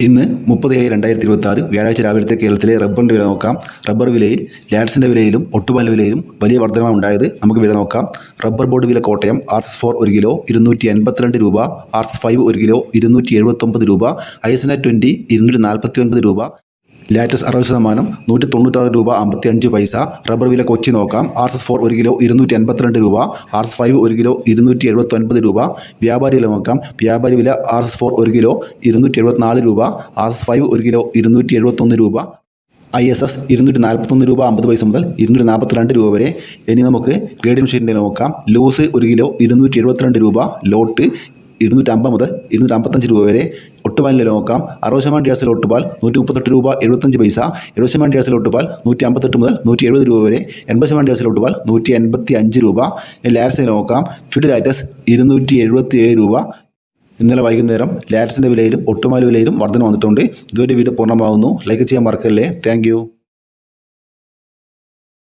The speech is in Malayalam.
ഇന്ന് 30/7/2026 വ്യാഴാഴ്ച രാവിലത്തെ കേരളത്തിലെ റബ്ബറിൻ്റെ വില നോക്കാം. റബ്ബർ വിലയിൽ ലാഡ്സിൻ്റെ വിലയിലും ഒട്ടുപാലിൻ്റെ വിലയിലും വലിയ വർധനമാണ് ഉണ്ടായത്. നമുക്ക് വില നോക്കാം. റബ്ബർ ബോർഡ് വില കോട്ടയം RS4 1 കിലോ 282 രൂപ, RS5 1 കിലോ 279 രൂപ, ISNA 20 249 രൂപ, ലാറ്റസ് 60% 196 രൂപ 55 പൈസ. റബ്ബർ വില കൊച്ചി നോക്കാം. RS4 1 കിലോ 282 രൂപ, RS5 1 കിലോ 279 രൂപ. വ്യാപാരി വില നോക്കാം. വ്യാപാരി വില RS4 1 കിലോ 274 രൂപ, RS5 1 കിലോ 271 രൂപ, ISS 241 രൂപ 50 പൈസ മുതൽ 242 രൂപ വരെ. ഇനി നമുക്ക് ഗ്രേഡിയം ഷീറ്റിൻ്റെ നോക്കാം. ലൂസ് 1 കിലോ 272 രൂപ, ലോട്ട് 250 മുതൽ 255 രൂപ വരെ. ഒട്ടുപാലിൻ്റെ നോക്കാം. 60% ഗ്യാസിൽ ഒട്ടുപാൽ 138 രൂപ 75 പൈസ, 70% ഗ്യാസിൽ ഒട്ടുപാൽ 158 മുതൽ 170 രൂപ വരെ, 80% ഗ്യാസിൽ ഒട്ടുപാൽ 185 രൂപ. ലാറ്റ്സിനെ നോക്കാം. ഫിഡ് ലാറ്റസ് 277 രൂപ. ഇന്നലെ വൈകുന്നേരം ലാറ്റ്സിൻ്റെ വിലയിലും ഒട്ടുപാൽ വിലയിലും വർധന വന്നിട്ടുണ്ട്. ഇതുവരെ വീഡിയോ പൂർണ്ണമാകുന്നു. ലൈക്ക് ചെയ്യാൻ മറക്കല്ലേ. താങ്ക്